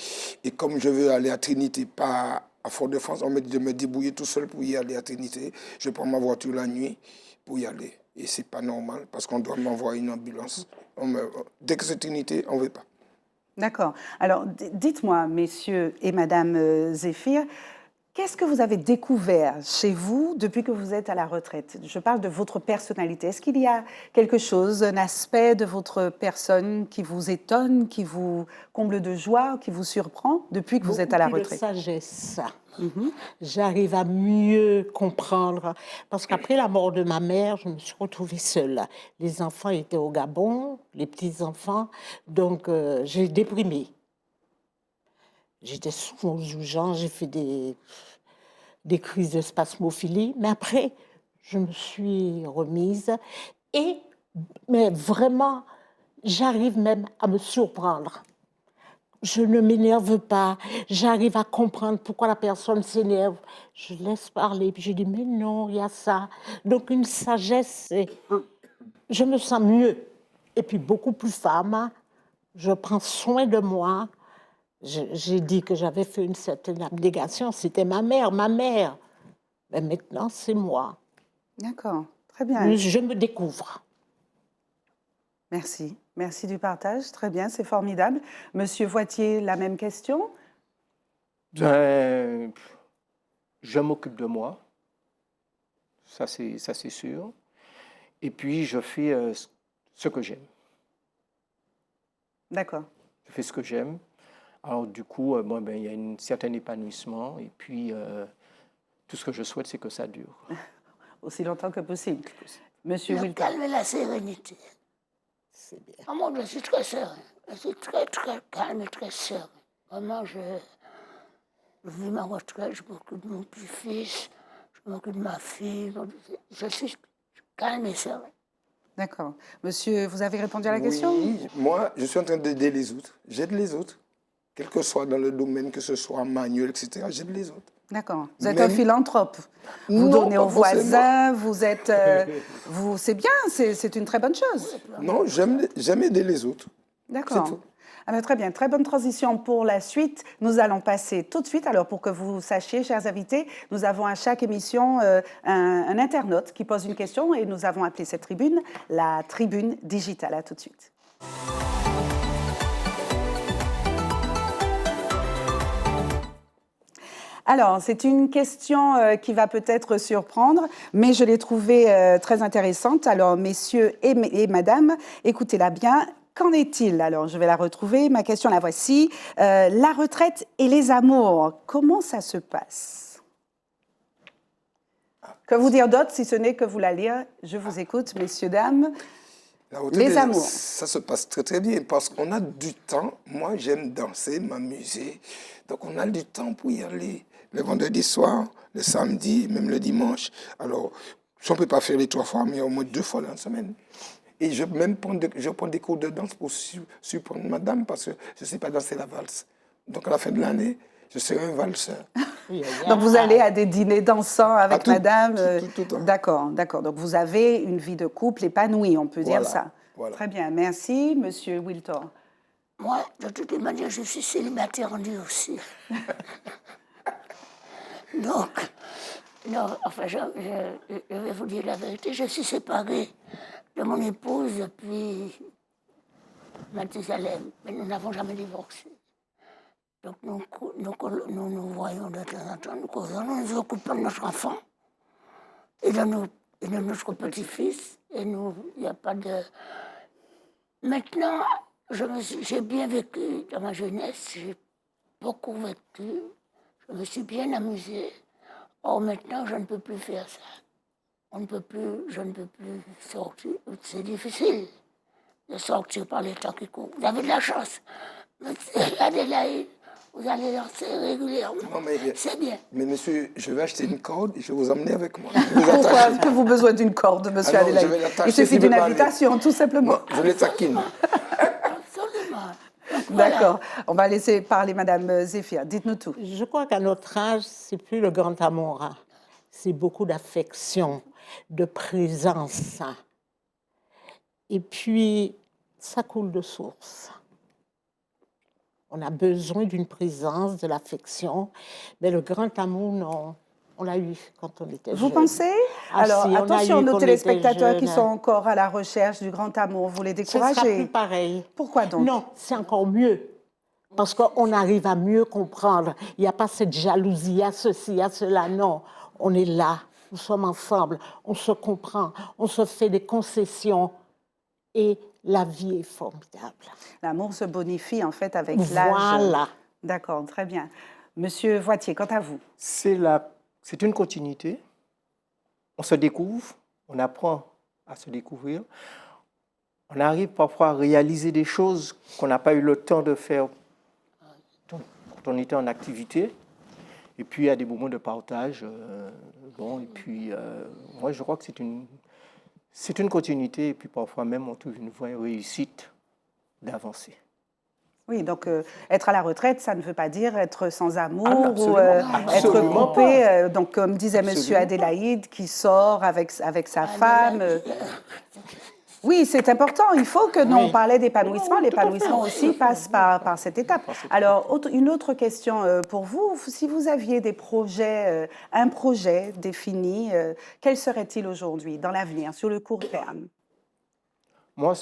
Et comme je veux aller à Trinité, pas à Fort-de-France, on me dit de me débrouiller tout seul pour y aller à Trinité. Je prends ma voiture la nuit pour y aller. Et ce n'est pas normal parce qu'on doit m'envoyer une ambulance. Dès que c'est Trinité, on ne veut pas. D'accord. Alors, dites-moi, messieurs et madame Zéphir, qu'est-ce que vous avez découvert chez vous depuis que vous êtes à la retraite? Je parle de votre personnalité. Est-ce qu'il y a quelque chose, un aspect de votre personne qui vous étonne, qui vous comble de joie, qui vous surprend depuis que vous êtes à la Beaucoup plus retraite? de sagesse. J'arrive à mieux comprendre. Parce qu'après la mort de ma mère, je me suis retrouvée seule. Les enfants étaient au Gabon, les petits-enfants. Donc, j'ai déprimé. J'étais souvent aux urgences, j'ai fait des crises de spasmophilie. Mais après, je me suis remise. Mais vraiment, j'arrive même à me surprendre. Je ne m'énerve pas. J'arrive à comprendre pourquoi la personne s'énerve. Je laisse parler, puis je dis, mais non, il y a ça. Donc, une sagesse, je me sens mieux. Et puis, beaucoup plus femme. Je prends soin de moi. J'ai dit que j'avais fait une certaine abnégation. C'était ma mère, ma mère. Mais maintenant, c'est moi. D'accord, très bien. Je me découvre. Merci. Merci du partage. Très bien, c'est formidable. Monsieur Voitier, la même question? Ben, je m'occupe de moi, ça c'est sûr. Et puis je fais ce que j'aime. D'accord. Je fais ce que j'aime. Alors du coup, bon, ben, il y a un certain épanouissement. Et puis tout ce que je souhaite, c'est que ça dure. Aussi longtemps que possible. Monsieur Le Wilton. calme et la sérénité. C'est bien. Ah, moi, je suis très serein. Je suis très, très calme et très serein. Vraiment, je vis ma retraite, je m'occupe de mon petit-fils, je m'occupe de ma fille. Je suis calme et serein. D'accord. Monsieur, vous avez répondu à la question? Oui, moi, je suis en train d'aider les autres. J'aide les autres. Quel que soit dans le domaine, que ce soit manuel, etc., j'aide les autres. D'accord. Vous êtes un Même- philanthrope. Vous Non, donnez pas aux forcément. voisins, vous êtes... c'est bien, c'est une très bonne chose. Non, j'aime aider les autres. C'est D'accord. tout. Ah ben, très bien, très bonne transition pour la suite. Nous allons passer tout de suite, alors pour que vous sachiez, chers invités, nous avons à chaque émission un internaute qui pose une question et nous avons appelé cette tribune la tribune digitale. À tout de suite. Alors, c'est une question qui va peut-être surprendre, mais je l'ai trouvée très intéressante. Alors, messieurs et madame, écoutez-la bien. Qu'en est-il? Alors, je vais la retrouver. Ma question, la voici. La retraite et les amours, comment ça se passe? Que vous dire d'autre, si ce n'est que vous la lire? Je vous écoute, messieurs, dames. La retraite, Les amours. ça se passe très très bien parce qu'on a du temps. Moi, j'aime danser, m'amuser. Donc, on a du temps pour y aller. Le vendredi soir, le samedi, même le dimanche. Alors, si on ne peut pas faire les 3 fois, mais au moins 2 fois dans la semaine. Et je prends des cours de danse pour surprendre madame parce que je ne sais pas danser la valse. Donc, à la fin de l'année, je serai un valseur. Donc, vous allez à des dîners dansants avec tout- madame. tout le temps. D'accord, d'accord. Donc, vous avez une vie de couple épanouie, on peut dire Voilà, ça. voilà. Très bien, merci, monsieur Wilton. Moi, de toutes les manières, je suis célibataire en lui aussi. Donc, non, enfin, je vais vous dire la vérité, je suis séparée de mon épouse depuis Mathusalem, mais nous n'avons jamais divorcé. Donc, nous voyons de temps en temps, nous causons, nous nous occupons de notre enfant et de notre petit-fils, et il n'y a pas de... Maintenant, j'ai bien vécu dans ma jeunesse, j'ai beaucoup vécu, je me suis bien amusée. Or, maintenant, je ne peux plus faire ça. Je ne peux plus sortir. C'est difficile de sortir par les temps qui courent. Vous avez de la chance. Adélaïde, vous allez danser régulièrement. Non, mais, C'est bien. mais monsieur, je vais acheter une corde et je vais vous emmener avec moi. Je vais vous Pourquoi attacher. avez-vous besoin d'une corde, monsieur Ah non, je Adélaïde? vais l'attacher Il suffit s'il d'une veut pas aller. invitation, tout simplement. Non, je les taquine. Absolument. Donc, voilà. D'accord. On va laisser parler Madame Zéphir. Dites-nous tout. Je crois qu'à notre âge, c'est plus le grand amour. Hein. C'est beaucoup d'affection, de présence. Et puis, ça coule de source. On a besoin d'une présence, de l'affection. Mais le grand amour, non. On l'a eu quand on était Vous jeune. pensez? Ah, Alors, si, on a attention, eu nos qu'on était téléspectateurs qui jeunes. sont encore à la recherche du grand amour, vous les Ce sera plus découragez. pareil. Pourquoi donc? Non, c'est encore mieux. Parce qu'on arrive à mieux comprendre. Il n'y a pas cette jalousie, il y a ceci, il y a cela. Non, on est là, nous sommes ensemble, on se comprend, on se fait des concessions et la vie est formidable. L'amour se bonifie en fait avec l'âge. Voilà. D'accord, très bien. Monsieur Voitier, quant à vous? C'est une continuité. On se découvre, on apprend à se découvrir. On arrive parfois à réaliser des choses qu'on n'a pas eu le temps de faire quand on était en activité. Et puis, il y a des moments de partage. Et puis, moi, je crois que c'est une continuité. Et puis, parfois même, on trouve une vraie réussite d'avancer. Oui, donc être à la retraite, ça ne veut pas dire être sans amour Ah, ou absolument. être Absolument coupé. Donc, comme disait Absolument Monsieur pas. Adélaïde, qui sort avec sa femme. Oui, c'est important. Il faut que, on parlait d'épanouissement. L'épanouissement aussi passe par cette étape. Alors, une autre question pour vous. Si vous aviez des projets, un projet défini, quel serait-il aujourd'hui, dans l'avenir, sur le court terme? Moi,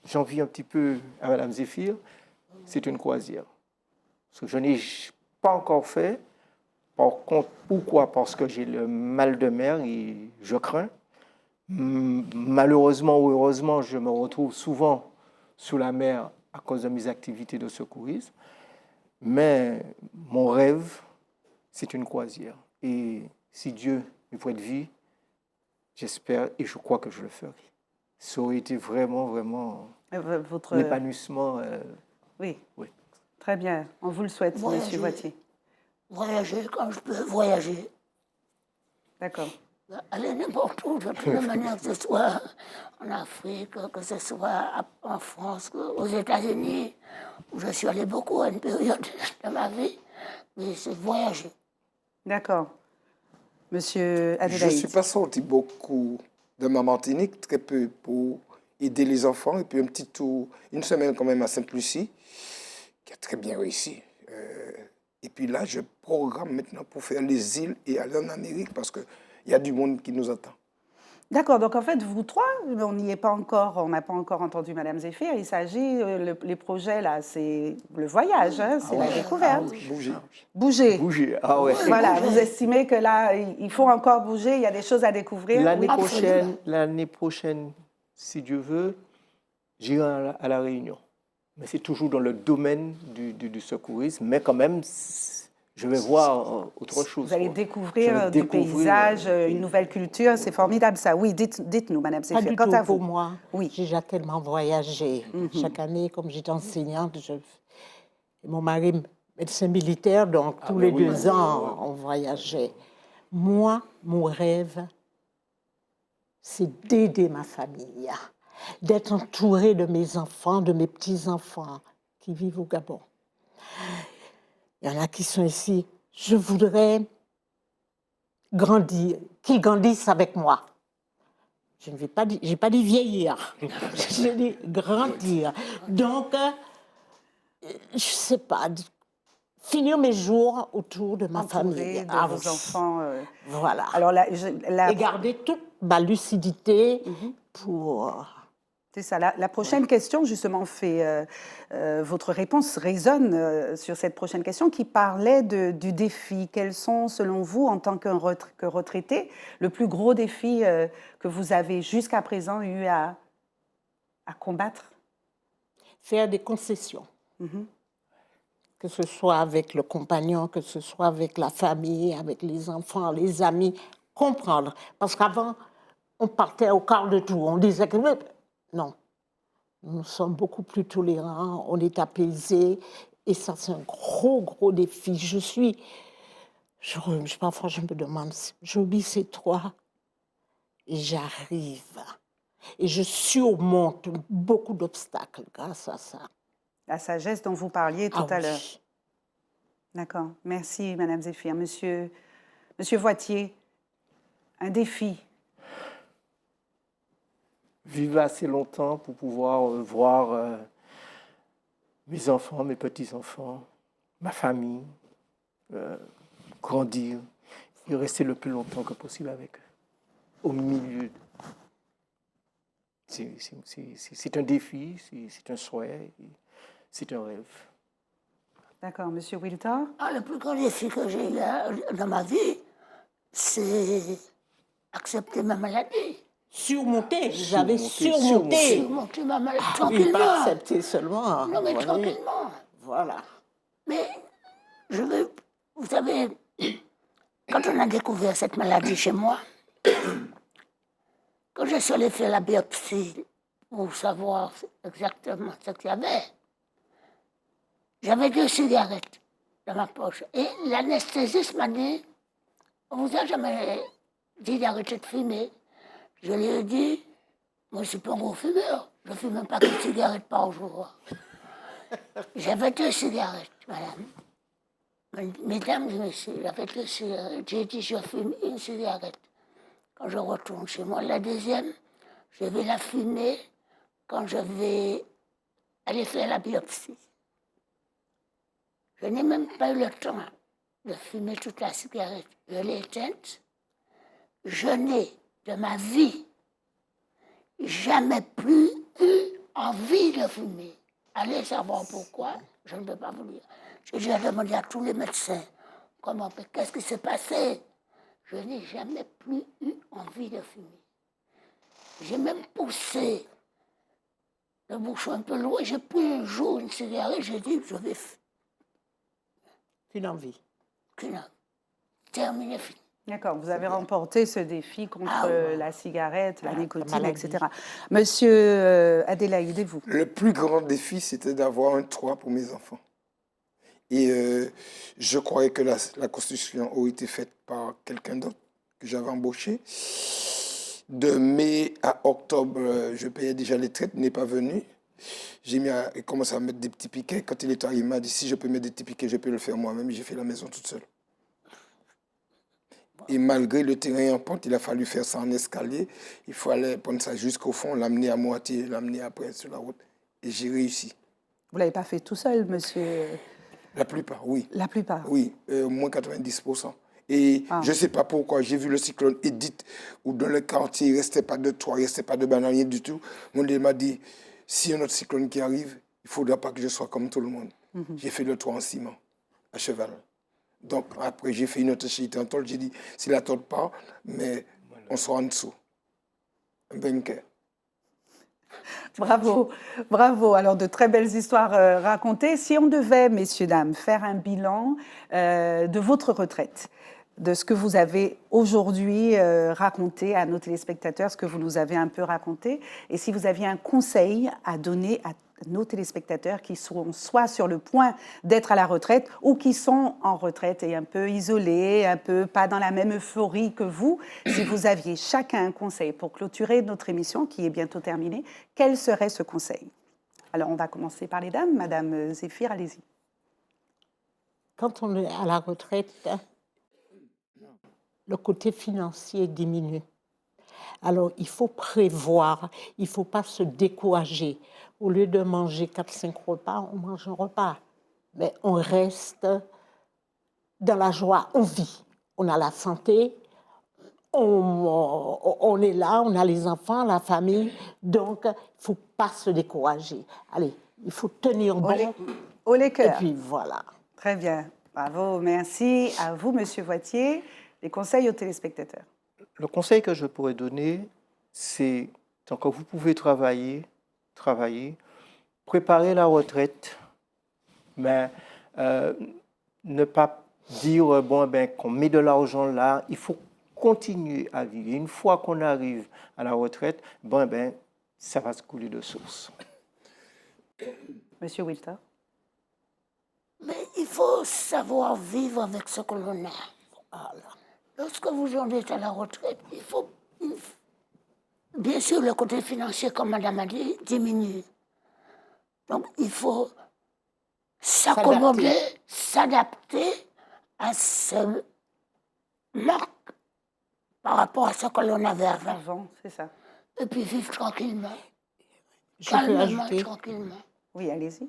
j'en vis un petit peu à Madame Zéphir, c'est une croisière. Ce que je n'ai pas encore fait. Par contre, pourquoi? Parce que j'ai le mal de mer et je crains. Malheureusement ou heureusement, je me retrouve souvent sous la mer à cause de mes activités de secourisme. Mais mon rêve, c'est une croisière. Et si Dieu me prête vie, j'espère et je crois que je le ferai. Ça aurait été vraiment, vraiment l'épanouissement. Oui. Oui. Très bien. On vous le souhaite, Voyager. Monsieur Voitier. Voyager quand je peux voyager. D'accord. Aller n'importe où, de toute manière, que ce soit en Afrique, que ce soit en France, aux États-Unis, où je suis allé beaucoup à une période de ma vie, mais c'est voyager. D'accord. Monsieur Je ne Adélaïde. suis pas sorti beaucoup de ma Martinique, très peu pour aider les enfants. Et puis un petit tour, une semaine quand même à Sainte-Lucie, qui a très bien réussi. Et puis là, je programme maintenant pour faire les îles et aller en Amérique parce qu'il y a du monde qui nous attend. D'accord, donc en fait, vous trois, on n'y est pas encore, on n'a pas encore entendu Madame Zéphir. Il s'agit, les projets là, c'est le voyage, hein, c'est la découverte. Bouger. Bouger. Bouger, ah ouais. Voilà, vous estimez que là, il faut encore bouger, il y a des choses à découvrir. L'année prochaine, si Dieu veut, j'irai à la Réunion. Mais c'est toujours dans le domaine du secourisme, mais quand même, je vais voir autre chose. Vous allez quoi. découvrir Je vais du découvrir, paysage, une nouvelle culture, c'est formidable ça. Oui, dites-nous, Madame Pas Zéphir, du quant tout à vous. pour moi. Oui. J'ai déjà tellement voyagé. Chaque année, comme j'étais enseignante, mon mari médecin militaire, donc tous les 2 ans, on voyageait. Moi, mon rêve, c'est d'aider ma famille, d'être entourée de mes enfants, de mes petits-enfants qui vivent au Gabon. Il y en a qui sont ici. Je voudrais grandir, qu'ils grandissent avec moi. Je n'ai pas dit vieillir, j'ai dit grandir. Donc, je ne sais pas, finir mes jours autour de ma Entouré famille. de vos enfants. Voilà. Alors là, Et garder toute ma lucidité pour... c'est ça. La prochaine question, justement, votre réponse résonne sur cette prochaine question qui parlait du défi. Quels sont, selon vous, en tant que retraité, le plus gros défi que vous avez jusqu'à présent eu à combattre? Faire des concessions. Que ce soit avec le compagnon, que ce soit avec la famille, avec les enfants, les amis. Comprendre. Parce qu'avant, on partait au quart de tour. On disait que... Non. Nous sommes beaucoup plus tolérants, on est apaisés. Et ça, c'est un gros défi. Parfois, je me demande, j'oublie ces trois et j'arrive. Et je surmonte beaucoup d'obstacles grâce à ça. La sagesse dont vous parliez tout à l'heure. Oui. D'accord. Merci, Madame Zéphir. Monsieur Voitier, un défi. Vivre assez longtemps pour pouvoir voir mes enfants, mes petits-enfants, ma famille grandir et rester le plus longtemps que possible avec eux, au milieu. C'est un défi, c'est un souhait, c'est un rêve. D'accord. Monsieur Wiltor? Le plus grand défi que j'ai eu dans ma vie, c'est accepter ma maladie. Surmonter, vous avez surmonté. Surmonter ma maladie Oui, tranquillement. pas accepter seulement. Non, mais Voilà. tranquillement. Voilà. Mais vous savez, quand on a découvert cette maladie chez moi, quand je suis allé faire la biopsie pour savoir exactement ce qu'il y avait, j'avais 2 cigarettes dans ma poche. Et l'anesthésiste m'a dit, on vous a jamais dit d'arrêter de fumer? Je lui ai dit, moi je ne suis pas un gros fumeur, je ne fume même pas qu'une cigarette par jour. J'avais 2 cigarettes, madame. Mesdames et messieurs, j'avais 2 cigarettes. J'ai dit, je fume une cigarette quand je retourne chez moi. La deuxième, je vais la fumer quand je vais aller faire la biopsie. Je n'ai même pas eu le temps de fumer toute la cigarette. Je l'ai éteinte. Je n'ai, de ma vie, jamais plus eu envie de fumer. Allez savoir pourquoi, je ne peux pas vous dire. J'ai déjà demandé à tous les médecins, qu'est-ce qui s'est passé? Je n'ai jamais plus eu envie de fumer. J'ai même poussé le bouchon un peu loin. J'ai pris un jour une cigarette, j'ai dit, je vais fumer. Qu'une envie. Qu'une envie. Terminé, fini. D'accord, vous avez remporté ce défi contre la cigarette, la nicotine, maladie. etc. Monsieur Adélaïde, et vous? Le plus grand défi, c'était d'avoir un toit pour mes enfants. Et je croyais que la construction aurait été faite par quelqu'un d'autre que j'avais embauché. De mai à octobre, je payais déjà les traites, il n'est pas venu. J'ai commencé à mettre des petits piquets. Quand il est arrivé, il m'a dit, si je peux mettre des petits piquets, je peux le faire moi-même. J'ai fait la maison toute seule. Et malgré le terrain en pente, il a fallu faire ça en escalier. Il fallait prendre ça jusqu'au fond, l'amener à moitié, l'amener après sur la route. Et j'ai réussi. Vous ne l'avez pas fait tout seul, monsieur? La plupart, oui. La plupart? Oui, au moins 90%. Et je ne sais pas pourquoi, j'ai vu le cyclone Edith, où dans le quartier, il ne restait pas de toit, il ne restait pas de bananier du tout. Mon Dieu m'a dit, s'il y a un autre cyclone qui arrive, il ne faudra pas que je sois comme tout le monde. J'ai fait le toit en ciment, à cheval. Donc après, j'ai fait une autre chute en tôle. J'ai dit, si la tôle part, mais on sera en dessous. Un vainqueur. Bravo, bravo. Alors, de très belles histoires racontées. Si on devait, messieurs, dames, faire un bilan de votre retraite, de ce que vous avez aujourd'hui raconté à nos téléspectateurs, ce que vous nous avez un peu raconté, et si vous aviez un conseil à donner à nos téléspectateurs qui sont soit sur le point d'être à la retraite ou qui sont en retraite et un peu isolés, un peu pas dans la même euphorie que vous, si vous aviez chacun un conseil pour clôturer notre émission qui est bientôt terminée, quel serait ce conseil? Alors, on va commencer par les dames. Madame Zéphir, allez-y. Quand on est à la retraite, le côté financier diminue. Alors, il faut prévoir, il ne faut pas se décourager. Au lieu de manger 4-5 repas, on mange un repas. Mais on reste dans la joie, on vit. On a la santé, on est là, on a les enfants, la famille. Donc, il ne faut pas se décourager. Allez, il faut tenir bon. Au les Et cœurs. puis, voilà. Très bien. Bravo, merci à vous, Monsieur Voitier. Les conseils aux téléspectateurs. Le conseil que je pourrais donner, c'est, tant que vous pouvez travailler, préparer la retraite, mais ne pas dire, bon, ben, qu'on met de l'argent là, il faut continuer à vivre. Et une fois qu'on arrive à la retraite, bon, ben, ça va se couler de source. Monsieur Wilter. Mais il faut savoir vivre avec ce que l'on a. Voilà. Lorsque vous en êtes à la retraite, bien sûr, le côté financier, comme Madame a dit, diminue. Donc, il faut s'accommoder, s'adapter à ce manque par rapport à ce que l'on avait avant. Avant, c'est ça. Et puis vivre tranquillement, Je peux calmement, ajouter, tranquillement. Oui, allez-y.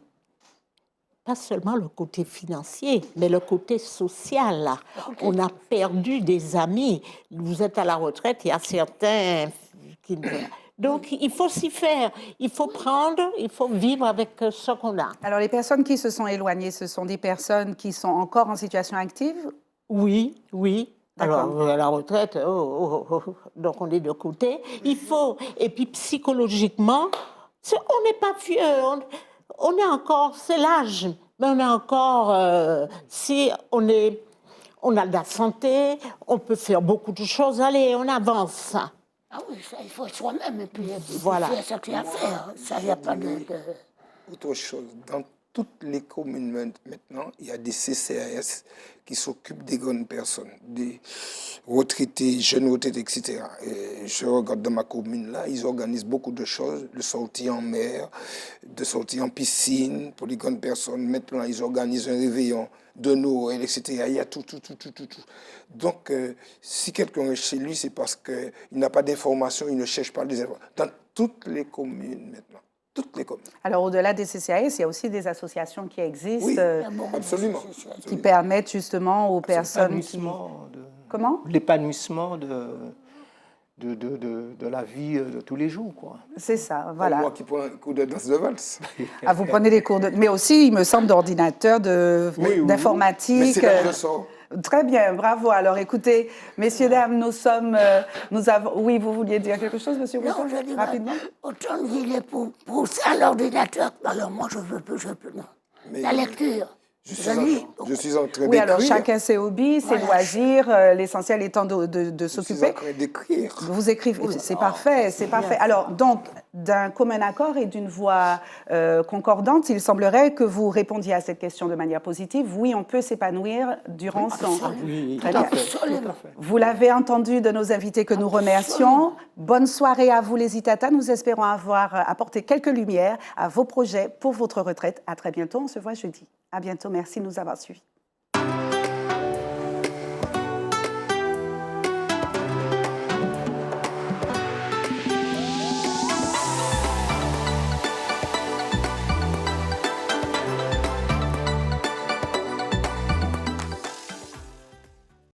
pas seulement le côté financier, mais le côté social. Là. On a perdu des amis. Vous êtes à la retraite, il y a certains qui... Donc, il faut s'y faire. Il faut prendre, il faut vivre avec ce qu'on a. Alors, les personnes qui se sont éloignées, ce sont des personnes qui sont encore en situation active? Oui, oui. D'accord. Alors, à la retraite, donc on est de côté. Il faut, et puis psychologiquement, on n'est pas vieux, on est encore, c'est l'âge, mais on est encore, si on a de la santé, on peut faire beaucoup de choses, allez, on avance. Ah oui, ça, il faut soi-même, et puis Voilà. faire ce qu'il y a à faire. Ça, il n'y a pas de... Autre chose, dans toutes les communes maintenant, il y a des CCAS qui s'occupent des grandes personnes, des retraités, jeunes retraités, etc. Et je regarde dans ma commune là, ils organisent beaucoup de choses, de sorties en mer, de sorties en piscine pour les grandes personnes. Maintenant, ils organisent un réveillon de Noël, etc. Il y a tout. Donc, si quelqu'un est chez lui, c'est parce qu'il n'a pas d'informations, il ne cherche pas des informations. Dans toutes les communes maintenant. Toutes les communes. Alors, au-delà des CCAS, il y a aussi des associations qui existent Oui, qui absolument. permettent justement aux personnes qui... Comment? L'épanouissement de la vie de tous les jours, quoi. C'est ça, Comme voilà. moi qui prends un cours de danse de valse. Ah, vous prenez des cours de... Mais aussi, il me semble, d'ordinateur, Oui. d'informatique. Mais c'est là que je sors. Très bien, bravo. Alors, écoutez, messieurs, dames, nous avons... Oui, vous vouliez dire quelque chose, monsieur Non, Bouton, je dis, rapidement? autant il est pour ça l'ordinateur. Alors moi, je veux plus. Non. Mais La lecture. Je lis. suis en train Oui, alors d'écrire. chacun ses hobbies, ses Voilà. loisirs, l'essentiel étant de Je suis en s'occuper. train d'écrire. Vous écrivez, c'est parfait, c'est parfait. Alors, donc, d'un commun accord et d'une voix concordante, il semblerait que vous répondiez à cette question de manière positive. Oui, on peut s'épanouir durant son... Oui, Très bien. Absolument. Vous l'avez entendu de nos invités que nous remercions. Bonne soirée à vous, les Itata. Nous espérons avoir apporté quelques lumières à vos projets pour votre retraite. À très bientôt. On se voit jeudi. À bientôt. Merci de nous avoir suivis.